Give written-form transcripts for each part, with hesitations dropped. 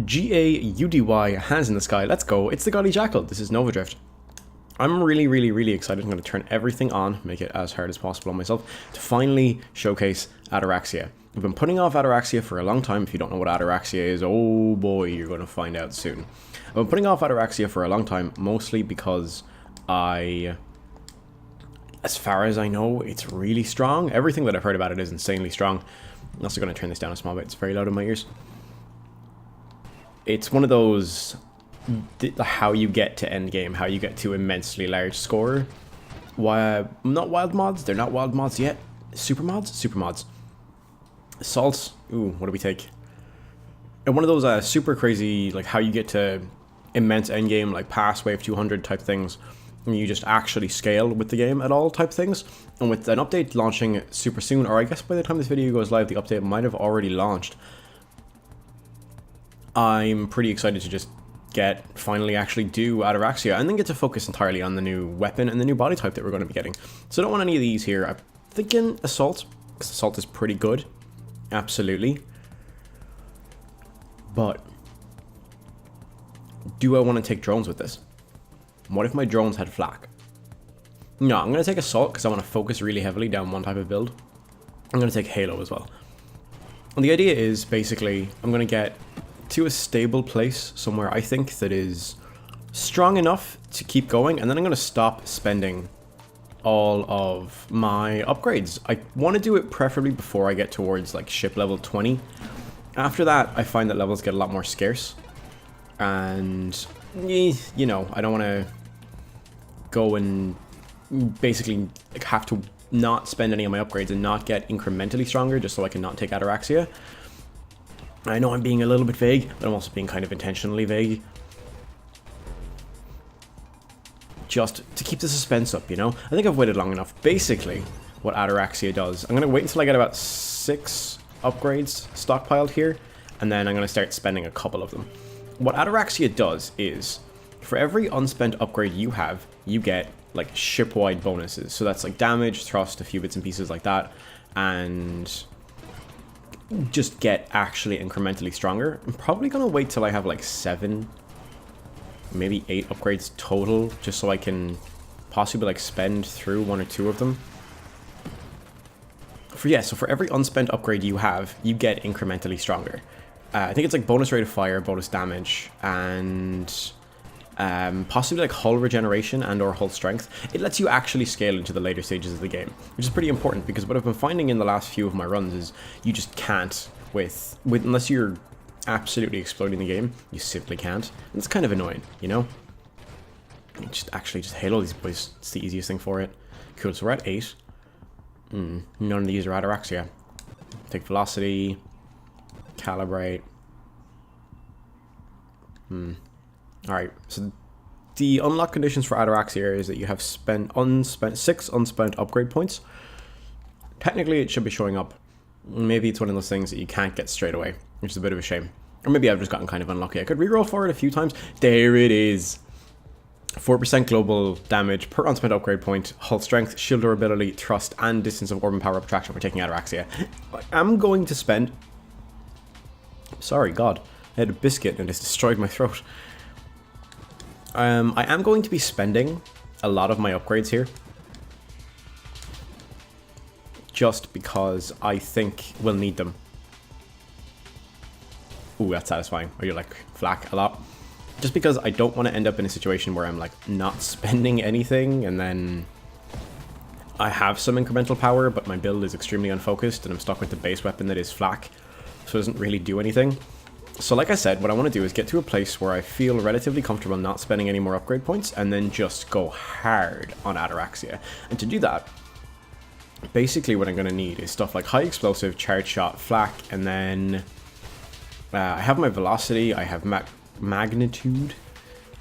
Gaudy, hands in the sky, let's go. It's the Gaudy Jackal. This is Nova Drift. I'm really excited. I'm going to turn everything on, make it as hard as possible on myself, to finally showcase Ataraxia. I've been putting off Ataraxia for a long time. If you don't know what Ataraxia is, oh boy, you're going to find out soon. I've been putting off Ataraxia for a long time, mostly because as far as I know, it's really strong. Everything that I've heard about it is insanely strong. I'm also going to turn this down a small bit. It's very loud in my ears. It's one of those, how you get to end game, how you get to immensely large score. Why, not wild mods, they're not wild mods yet. Super mods? Super mods. Assaults, ooh, what do we take? And one of those super crazy, like how you get to immense end game, like pass wave 200 type things, and you just actually scale with the game at all type things. And with an update launching super soon, or I guess by the time this video goes live, the update might have already launched. I'm pretty excited to just finally actually do Ataraxia and then get to focus entirely on the new weapon and the new body type that we're going to be getting. So I don't want any of these here. I'm thinking Assault, because Assault is pretty good. Absolutely. But do I want to take drones with this? What if my drones had flak? No, I'm going to take Assault because I want to focus really heavily down one type of build. I'm going to take Halo as well. And the idea is basically I'm going to get to a stable place somewhere I think that is strong enough to keep going, and then I'm going to stop spending all of my upgrades. I want to do it preferably before I get towards like ship level 20. After that, I find that levels get a lot more scarce, and you know, I don't want to go and basically have to not spend any of my upgrades and not get incrementally stronger just so I can not take Ataraxia. I know I'm being a little bit vague, but I'm also being kind of intentionally vague. Just to keep the suspense up, you know? I think I've waited long enough. Basically, what Ataraxia does, I'm going to wait until I get about 6 upgrades stockpiled here, and then I'm going to start spending a couple of them. What Ataraxia does is, for every unspent upgrade you have, you get, like, ship-wide bonuses. So that's, like, damage, thrust, a few bits and pieces like that, and just get actually incrementally stronger. I'm probably gonna wait till I have like 7, maybe 8 upgrades total, just so I can possibly like spend through 1 or 2 of them. So for every unspent upgrade you have, you get incrementally stronger. I think it's like bonus rate of fire, bonus damage, and possibly like hull regeneration and or hull strength. It lets you actually scale into the later stages of the game, which is pretty important, because what I've been finding in the last few of my runs is you just can't with unless you're absolutely exploding the game, you simply can't. And it's kind of annoying, you know? You just halo these boys. It's the easiest thing for it. Cool, so we're at 8. None of these are Ataraxia. Take velocity, calibrate. Alright, so the unlock conditions for Ataraxia is that you have spent 6 unspent upgrade points. Technically, it should be showing up. Maybe it's one of those things that you can't get straight away, which is a bit of a shame. Or maybe I've just gotten kind of unlucky. I could reroll for it a few times. There it is. 4% global damage per unspent upgrade point, hull strength, shield durability, thrust, and distance of orb and power up attraction for taking Ataraxia. I'm going to spend... Sorry, God. I had a biscuit and it's destroyed my throat. I am going to be spending a lot of my upgrades here, just because I think we'll need them. Ooh, that's satisfying. Or you're like flak a lot. Just because I don't want to end up in a situation where I'm like not spending anything and then I have some incremental power, but my build is extremely unfocused and I'm stuck with the base weapon that is flak, so it doesn't really do anything. So like I said, what I want to do is get to a place where I feel relatively comfortable not spending any more upgrade points and then just go hard on Ataraxia. And to do that, basically what I'm going to need is stuff like high explosive, charge shot, flak, and then I have my velocity, I have magnitude,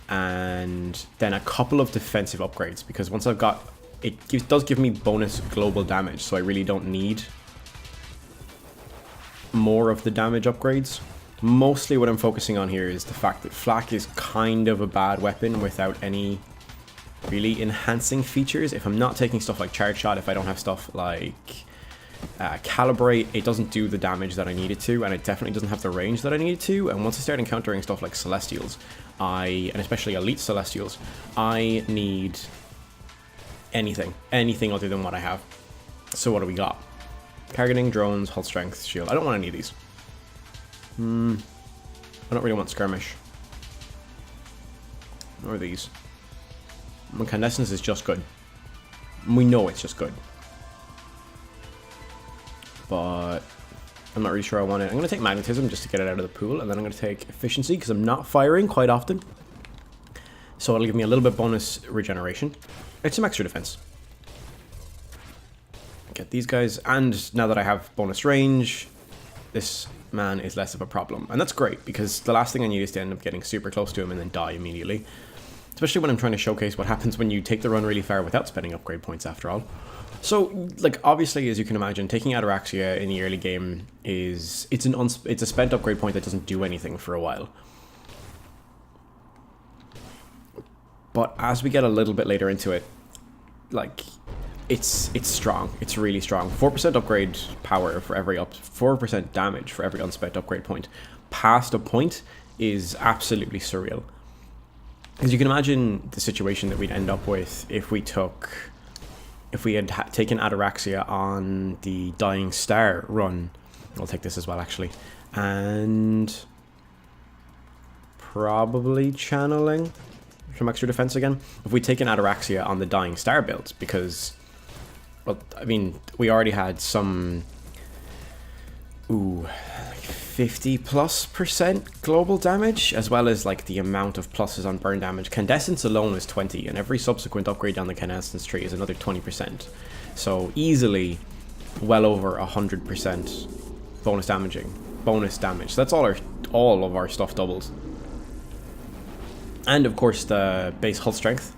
and then a couple of defensive upgrades, because once I've got, it does give me bonus global damage, so I really don't need more of the damage upgrades. Mostly what I'm focusing on here is the fact that flak is kind of a bad weapon without any really enhancing features. If I'm not taking stuff like charge shot, if I don't have stuff like Calibrate, it doesn't do the damage that I need it to, and it definitely doesn't have the range that I need it to. And once I start encountering stuff like Celestials, and especially Elite Celestials, I need anything other than what I have. So what do we got? Targeting, drones, hull strength, shield. I don't want any of these. I don't really want skirmish. Or these. Incandescence is just good. We know it's just good. But I'm not really sure I want it. I'm going to take magnetism just to get it out of the pool, and then I'm going to take efficiency because I'm not firing quite often. So it'll give me a little bit bonus regeneration. It's some extra defense. Get these guys, and now that I have bonus range, this man is less of a problem. And that's great, because the last thing I need is to end up getting super close to him and then die immediately. Especially when I'm trying to showcase what happens when you take the run really far without spending upgrade points after all. So, like, obviously, as you can imagine, taking Ataraxia in the early game is... It's a spent upgrade point that doesn't do anything for a while. But as we get a little bit later into it, like... It's strong. It's really strong. 4% upgrade power for every 4% damage for every unspent upgrade point. Past a point is absolutely surreal. Because you can imagine the situation that we'd end up with if we had taken Ataraxia on the Dying Star run. I'll take this as well, actually. And probably channeling some extra defense again. If we'd taken Ataraxia on the Dying Star builds, because... Well, I mean, we already had some, like 50+% global damage, as well as like the amount of pluses on burn damage. Candescence alone is 20, and every subsequent upgrade down the Candescence tree is another 20%. So easily well over 100% bonus damage. So that's all of our stuff doubles. And of course the base hull strength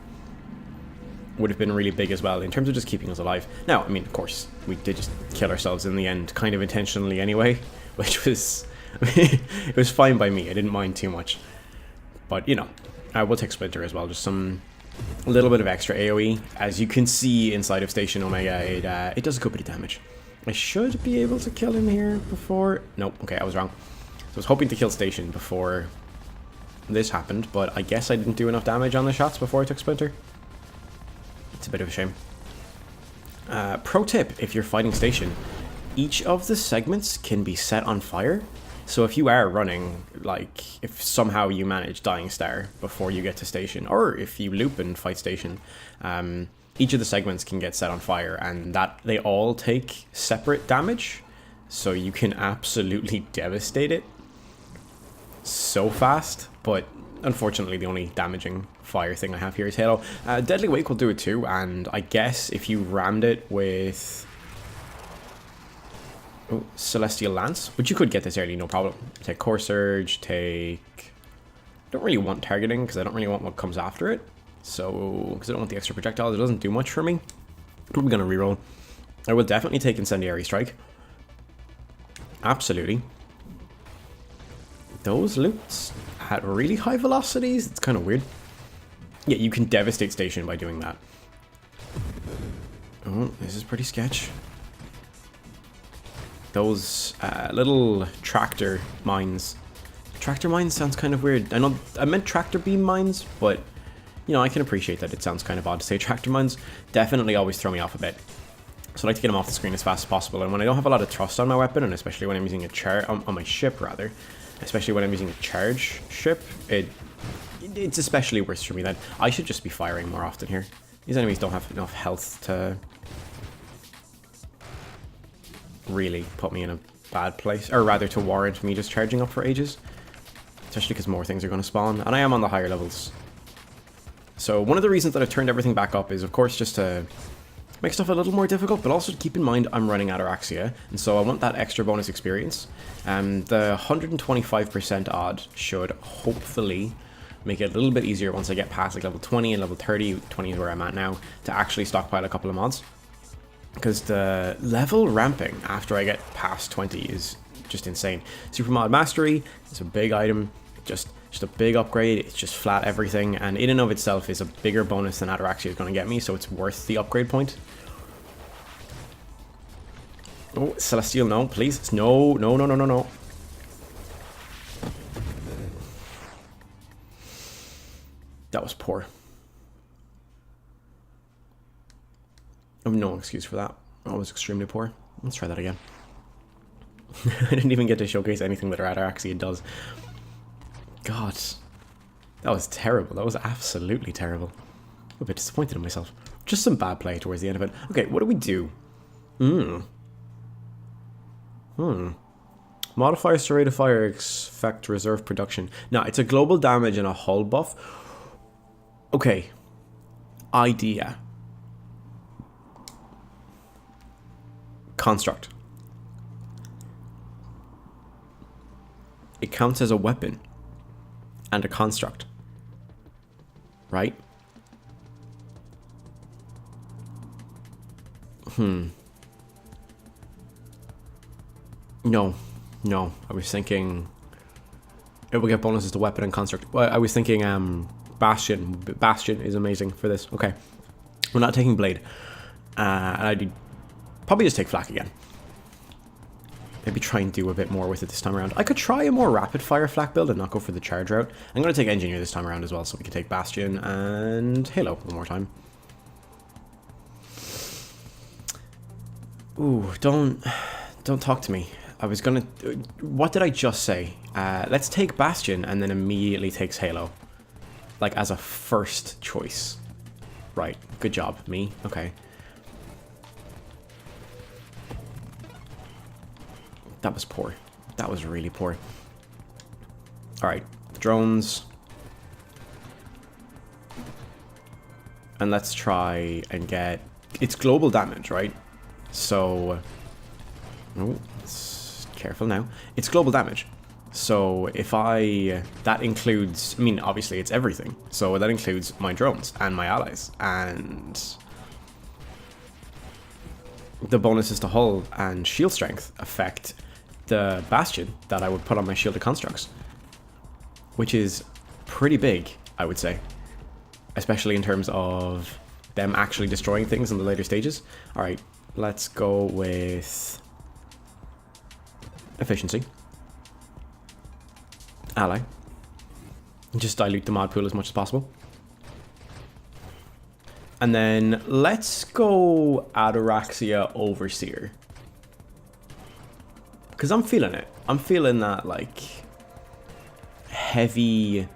would have been really big as well in terms of just keeping us alive. Now, I mean, of course, we did just kill ourselves in the end, kind of intentionally anyway, which was... it was fine by me. I didn't mind too much. But, you know, I will take Splinter as well. Just a little bit of extra AoE. As you can see inside of Station Omega, it does a good bit of damage. I should be able to kill him here before... Nope, okay, I was wrong. So I was hoping to kill Station before this happened, but I guess I didn't do enough damage on the shots before I took Splinter. It's a bit of a shame. Pro tip, if you're fighting Station, each of the segments can be set on fire. So if you are running, like, if somehow you manage Dying Star before you get to Station, or if you loop and fight Station, each of the segments can get set on fire, and that they all take separate damage. So you can absolutely devastate it so fast, but unfortunately the only damaging fire thing I have here is Halo. Deadly Wake will do it too, and I guess if you rammed it with Celestial Lance, which you could get this early, no problem. Take Core Surge, take... I don't really want targeting, because I don't really want what comes after it. So, because I don't want the extra projectiles, it doesn't do much for me. I'm going to reroll. I will definitely take Incendiary Strike. Absolutely. Those loots at really high velocities, it's kind of weird. Yeah, you can devastate Station by doing that. Oh, this is pretty sketch. Those little tractor mines. Tractor mines sounds kind of weird. I know I meant tractor beam mines, but you know, I can appreciate that it sounds kind of odd to say tractor mines. Definitely always throw me off a bit. So I like to get them off the screen as fast as possible. And when I don't have a lot of thrust on my weapon, and especially when I'm using a charge on my ship rather, especially when I'm using a charge ship, it's especially worse for me then. I should just be firing more often here. These enemies don't have enough health to really put me in a bad place, or rather to warrant me just charging up for ages. Especially because more things are going to spawn, and I am on the higher levels. So one of the reasons that I've turned everything back up is, of course, just to make stuff a little more difficult, but also to keep in mind I'm running Ataraxia, and so I want that extra bonus experience. The 125% odd should hopefully make it a little bit easier once I get past like level 20 and level 30, 20 is where I'm at now, to actually stockpile a couple of mods. Because the level ramping after I get past 20 is just insane. Super Mod Mastery is a big item, just a big upgrade. It's just flat everything, and in and of itself is a bigger bonus than Ataraxia is going to get me, so it's worth the upgrade point. Oh, Celestial, no, please. No, no, no, no, no, no. That was poor. I have no excuse for that. That was extremely poor. Let's try that again. I didn't even get to showcase anything that Ataraxia does. God. That was terrible. That was absolutely terrible. I'm a bit disappointed in myself. Just some bad play towards the end of it. Okay, what do we do? Modifiers to rate of fire affect reserve production. Now, it's a global damage and a hull buff. Okay. Idea. Construct. It counts as a weapon and a construct. Right? No. No. I was thinking it will get bonuses to weapon and construct. Well, I was thinking Bastion. Bastion is amazing for this. Okay. We're not taking Blade. And I'd probably just take Flak again. Maybe try and do a bit more with it this time around. I could try a more rapid fire Flak build and not go for the charge route. I'm going to take Engineer this time around as well, so we can take Bastion and Halo one more time. Ooh, don't talk to me. I was gonna... What did I just say? Let's take Bastion and then immediately takes Halo. Like, as a first choice. Right. Good job, me. Okay. That was poor. That was really poor. Alright. Drones. And let's try and get... It's global damage, right? So... Oh, careful now. It's global damage. So if that includes, I mean, obviously it's everything. So that includes my drones and my allies and the bonuses to hull and shield strength affect the Bastion that I would put on my shielded constructs, which is pretty big, I would say, especially in terms of them actually destroying things in the later stages. All right, let's go with efficiency. Ally. Just dilute the mod pool as much as possible. And then let's go Ataraxia Overseer. Because I'm feeling it. I'm feeling that, like, heavy...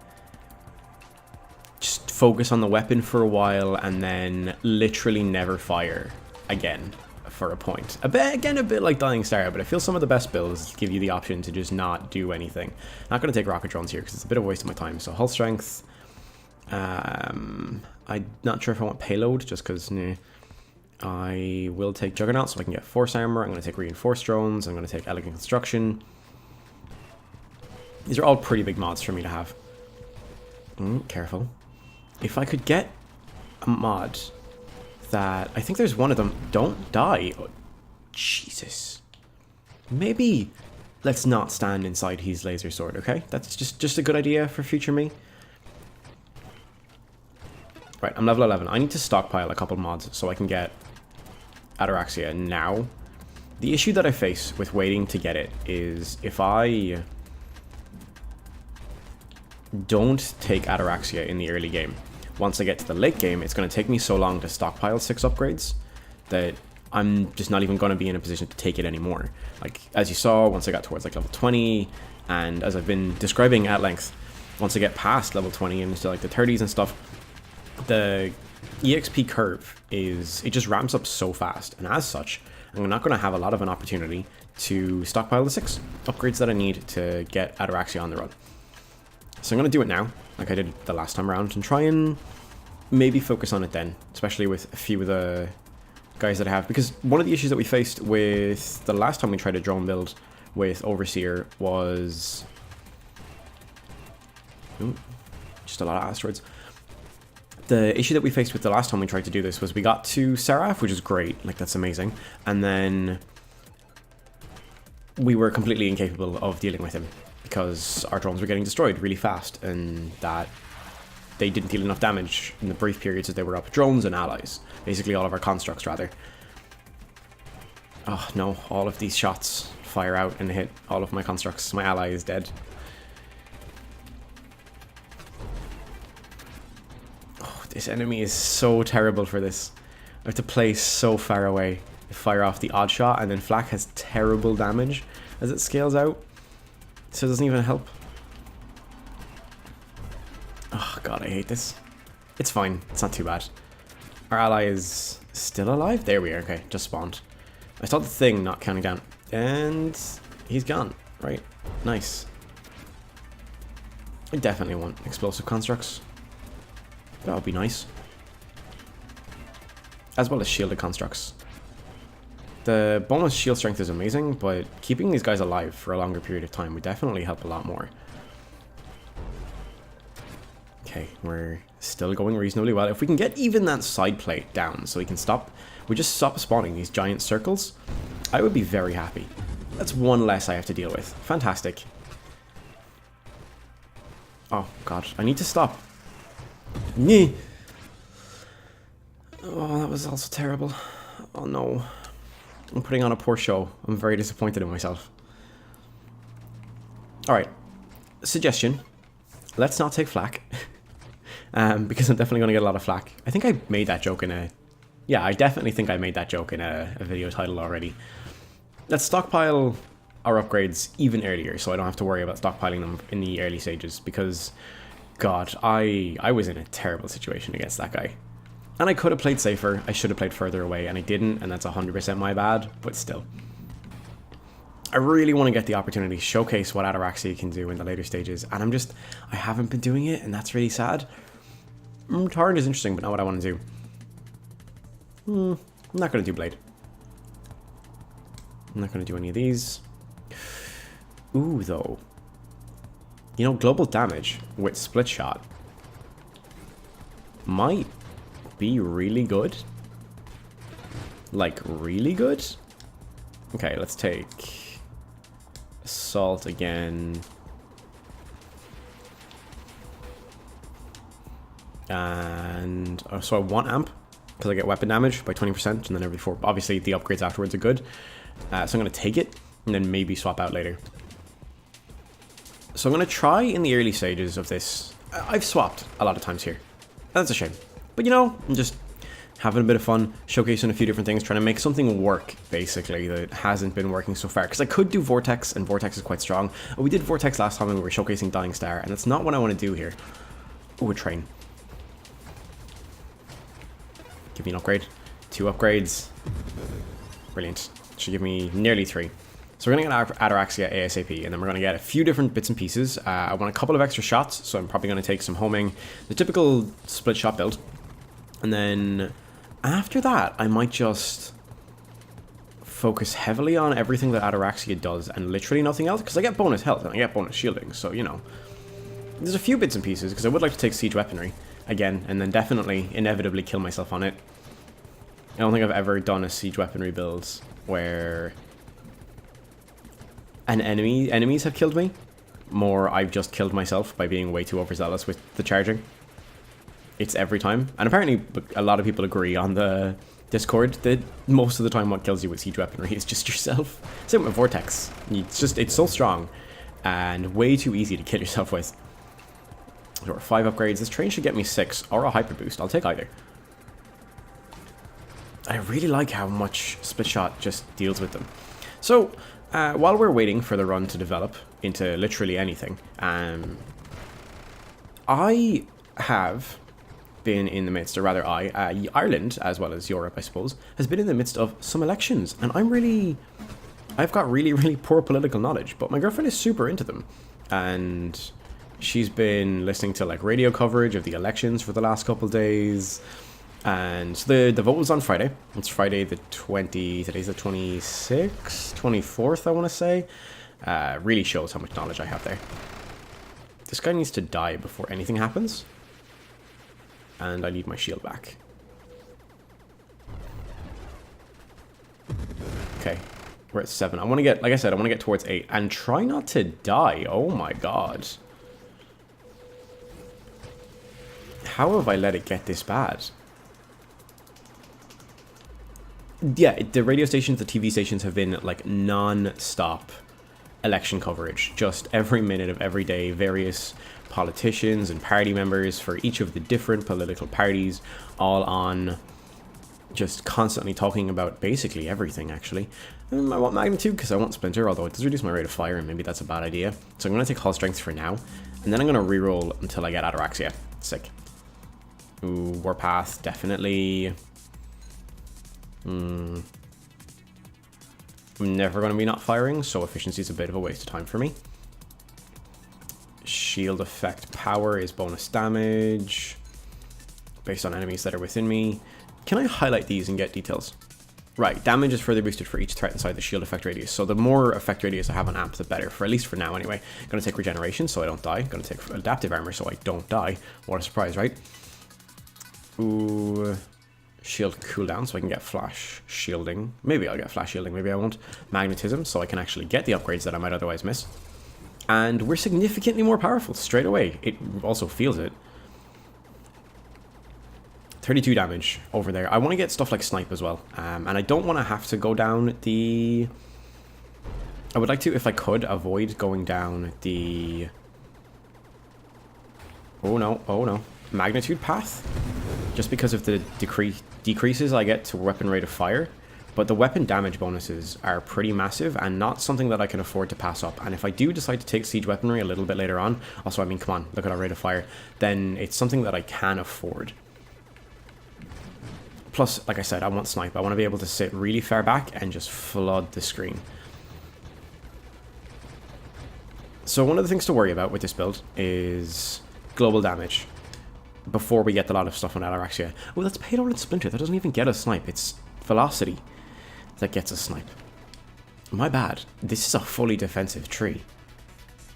Just focus on the weapon for a while and then literally never fire again for a point. A bit like Dying Star, but I feel some of the best builds give you the option to just not do anything. Not going to take rocket drones here because it's a bit of a waste of my time. So hull strength. I'm not sure if I want payload just because I will take Juggernaut so I can get force armor. I'm going to take reinforced drones. I'm going to take elegant construction. These are all pretty big mods for me to have. Careful. If I could get a mod that... I think there's one of them. Don't die. Oh, Jesus. Maybe let's not stand inside his laser sword, okay? That's just a good idea for future me. Right, I'm level 11. I need to stockpile a couple mods so I can get Ataraxia now. The issue that I face with waiting to get it is if I don't take Ataraxia in the early game, once I get to the late game, it's going to take me so long to stockpile 6 upgrades that I'm just not even going to be in a position to take it anymore. Like, as you saw, once I got towards like level 20, and as I've been describing at length, once I get past level 20 and into like the 30s and stuff, the EXP curve it just ramps up so fast, and as such, I'm not going to have a lot of an opportunity to stockpile the 6 upgrades that I need to get Ataraxia on the run. So I'm going to do it now, like I did the last time around, and try and maybe focus on it then, especially with a few of the guys that I have. Because one of the issues that we faced with the last time we tried a drone build with Overseer was... Ooh, just a lot of asteroids. The issue that we faced with the last time we tried to do this was we got to Seraph, which is great, like that's amazing, and then we were completely incapable of dealing with him because our drones were getting destroyed really fast, and that they didn't deal enough damage in the brief periods that they were up. Drones and allies. Basically all of our constructs, rather. Oh no, all of these shots fire out and hit all of my constructs. My ally is dead. Oh, this enemy is so terrible for this. I have to play so far away to fire off the odd shot, and then flak has terrible damage as it scales out. So it doesn't even help. Oh god, I hate this. It's fine, it's not too bad. Our ally is still alive? There we are, okay, just spawned. I saw the thing not counting down. And he's gone. Right. Nice. I definitely want explosive constructs. That would be nice. As well as shielded constructs. The bonus shield strength is amazing, but keeping these guys alive for a longer period of time would definitely help a lot more. Okay, we're still going reasonably well. If we can get even that side plate down so we can stop, we just stop spawning these giant circles, I would be very happy. That's one less I have to deal with. Fantastic. Oh god, I need to stop. Nee. Oh, that was also terrible. Oh no. I'm putting on a poor show. I'm very disappointed in myself. Alright. Suggestion. Let's not take flak. Because I'm definitely going to get a lot of flak. I think I made that joke in a... Yeah, I definitely think I made that joke in a video title already. Let's stockpile our upgrades even earlier, so I don't have to worry about stockpiling them in the early stages, because, god, I was in a terrible situation against that guy. And I could have played safer, I should have played further away, and I didn't, and that's 100% my bad, but still. I really want to get the opportunity to showcase what Ataraxia can do in the later stages, and I haven't been doing it, and that's really sad. Torrent is interesting, but not what I want to do. I'm not going to do Blade. I'm not going to do any of these. Ooh, though. You know, global damage with split shot might be really good. Like, really good? Okay, let's take assault again. And so I want amp because I get weapon damage by 20%, and then every 4. Obviously, the upgrades afterwards are good. So I'm going to take it and then maybe swap out later. So I'm going to try in the early stages of this. I've swapped a lot of times here. That's a shame. But you know, I'm just having a bit of fun, showcasing a few different things, trying to make something work, basically, that hasn't been working so far. Because I could do Vortex, and Vortex is quite strong. We did Vortex last time when we were showcasing Dying Star, and that's not what I want to do here. Ooh, a train. Give me an upgrade. 2 upgrades. Brilliant. Should give me nearly 3. So we're going to get Ataraxia ASAP, and then we're going to get a few different bits and pieces. I want a couple of extra shots, so I'm probably going to take some homing, the typical split shot build. And then after that, I might just focus heavily on everything that Ataraxia does and literally nothing else, because I get bonus health and I get bonus shielding, so you know. There's a few bits and pieces, because I would like to take siege weaponry again, and then definitely, inevitably kill myself on it. I don't think I've ever done a siege weaponry build where enemies have killed me. More, I've just killed myself by being way too overzealous with the charging. It's every time. And apparently a lot of people agree on the Discord that most of the time what kills you with siege weaponry is just yourself. Same with Vortex. It's so strong and way too easy to kill yourself with. There are 5 upgrades. This train should get me 6 or a hyper boost. I'll take either. I really like how much split shot just deals with them. So while we're waiting for the run to develop into literally anything, I have been in the midst, or rather Ireland, as well as Europe, I suppose, has been in the midst of some elections, and I've got really, really poor political knowledge, but my girlfriend is super into them, and she's been listening to like radio coverage of the elections for the last couple of days. And so the vote was on Friday. It's Friday the 20th, today's the 26th, 24th, I want to say. Really shows how much knowledge I have there. This guy needs to die before anything happens. And I need my shield back. Okay, we're at 7. I want to get, like I said, I want to get towards 8. And try not to die. Oh my god. How have I let it get this bad? Yeah, the radio stations, the TV stations have been like non-stop election coverage. Just every minute of every day, various politicians and party members for each of the different political parties, all on just constantly talking about basically everything, actually. I want magnitude because I want splinter, although it does reduce my rate of fire, and maybe that's a bad idea. So I'm going to take hull strength for now, and then I'm going to reroll until I get ataraxia. Sick. Ooh, warpath, definitely. I'm never going to be not firing, so efficiency is a bit of a waste of time for me. Shield effect power is bonus damage based on enemies that are within me. Can I highlight these and get details? Right, damage is further boosted for each threat inside the shield effect radius. So the more effect radius I have on amp, the better, for at least for now anyway. I'm going to take regeneration so I don't die. I'm going to take adaptive armor so I don't die. What a surprise, right? Ooh, shield cooldown so I can get flash shielding. Maybe I'll get flash shielding, maybe I won't. Magnetism so I can actually get the upgrades that I might otherwise miss. And we're significantly more powerful straight away. It also feels it. 32 damage over there. I want to get stuff like snipe as well. And I don't want to have to go down the... I would like to, if I could, avoid going down the... Oh no. Magnitude path. Just because of the decreases I get to weapon rate of fire. But the weapon damage bonuses are pretty massive and not something that I can afford to pass up. And if I do decide to take siege weaponry a little bit later on, also, I mean, come on, look at our rate of fire, then it's something that I can afford. Plus, like I said, I want snipe. I want to be able to sit really far back and just flood the screen. So one of the things to worry about with this build is global damage before we get a lot of stuff on ataraxia. Oh, that's payload and splinter. That doesn't even get us snipe. It's velocity that gets us snipe. My bad. This is a fully defensive tree.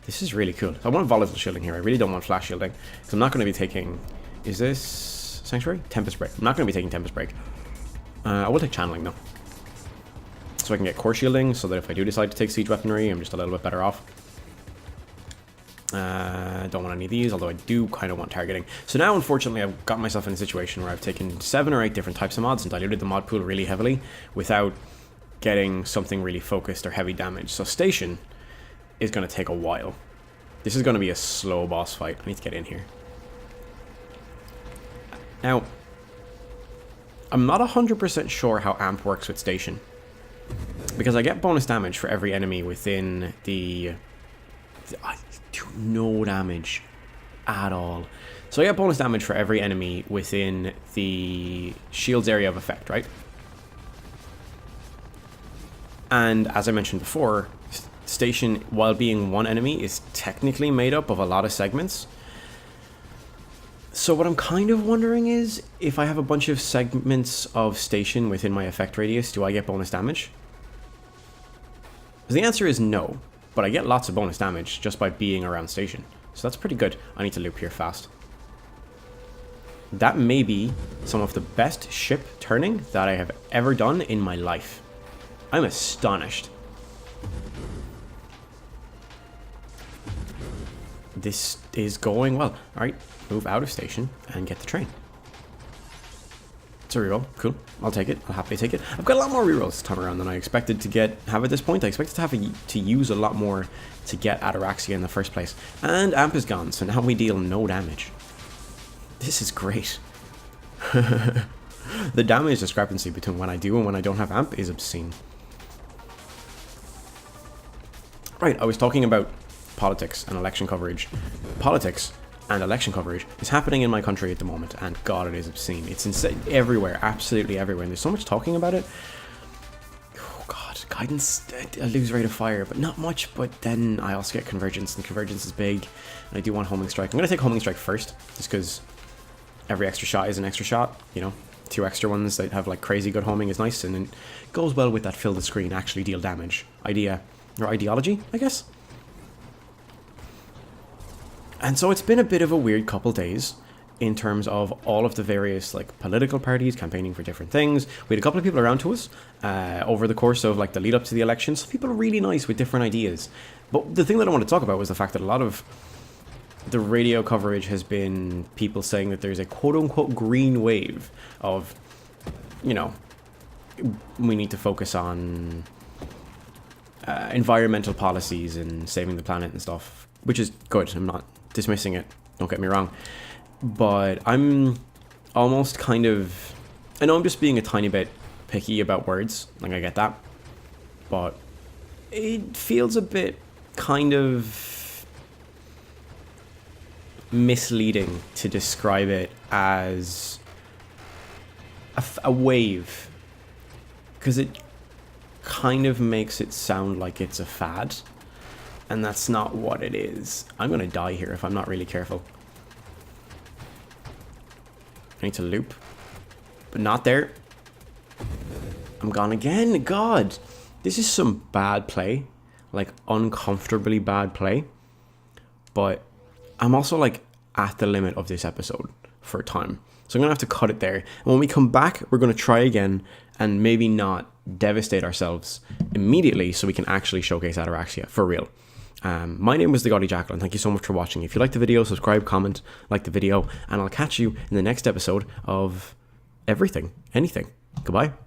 This is really cool. I want volatile shielding here. I really don't want flash shielding because I'm not going to be taking... Is this... Sanctuary? Tempest Break. I'm not going to be taking Tempest Break. I will take Channeling, though. So I can get Core Shielding, so that if I do decide to take Siege Weaponry, I'm just a little bit better off. Don't want any of these, although I do kind of want targeting. So now, unfortunately, I've got myself in a situation where I've taken 7 or 8 different types of mods and diluted the mod pool really heavily without getting something really focused or heavy damage. So Station is going to take a while. This is going to be a slow boss fight. I need to get in here. Now, I'm not 100% sure how Amp works with Station, because I get bonus damage for every enemy within the... I do no damage at all. So I get bonus damage for every enemy within the shield's area of effect, right? And as I mentioned before, Station, while being one enemy, is technically made up of a lot of segments. So what I'm kind of wondering is, if I have a bunch of segments of Station within my effect radius, do I get bonus damage? The answer is no, but I get lots of bonus damage just by being around Station. So that's pretty good. I need to loop here fast. That may be some of the best ship turning that I have ever done in my life. I'm astonished. This is going well. Alright, move out of Station and get the train. It's a reroll. Cool. I'll take it. I'll happily take it. I've got a lot more rerolls this time around than I expected to have at this point. I expected to have to use a lot more to get ataraxia in the first place. And Amp is gone, so now we deal no damage. This is great. The damage discrepancy between when I do and when I don't have Amp is obscene. Right, I was talking about politics and election coverage. Politics and election coverage is happening in my country at the moment, and God, it is obscene. It's insane everywhere, absolutely everywhere, and there's so much talking about it. Oh God, guidance, I lose rate of fire, but not much, but then I also get convergence, and convergence is big, and I do want homing strike. I'm going to take homing strike first, just because every extra shot is an extra shot, you know. 2 extra ones that have like crazy good homing is nice, and it goes well with that fill the screen, actually deal damage idea, or ideology, I guess. And so it's been a bit of a weird couple days in terms of all of the various like political parties campaigning for different things. We had a couple of people around to us over the course of like the lead up to the election. Some people are really nice with different ideas. But the thing that I want to talk about was the fact that a lot of the radio coverage has been people saying that there's a quote unquote green wave of, you know, we need to focus on environmental policies and saving the planet and stuff, which is good. I'm not dismissing it, don't get me wrong, but I'm almost kind of, I know I'm just being a tiny bit picky about words, like I get that, but it feels a bit kind of misleading to describe it as a wave, because it kind of makes it sound like it's a fad, and that's not what it is. I'm gonna die here if I'm not really careful. I need to loop, but not there. I'm gone again. God, this is some bad play, like uncomfortably bad play, but I'm also like at the limit of this episode for time, so I'm gonna have to cut it there, and when we come back we're gonna try again and maybe not devastate ourselves immediately so we can actually showcase Ataraxia for real. My name was the Gaudy Jackal, and thank you so much for watching. If you liked the video, subscribe, comment, like the video, and I'll catch you in the next episode of everything, anything. Goodbye.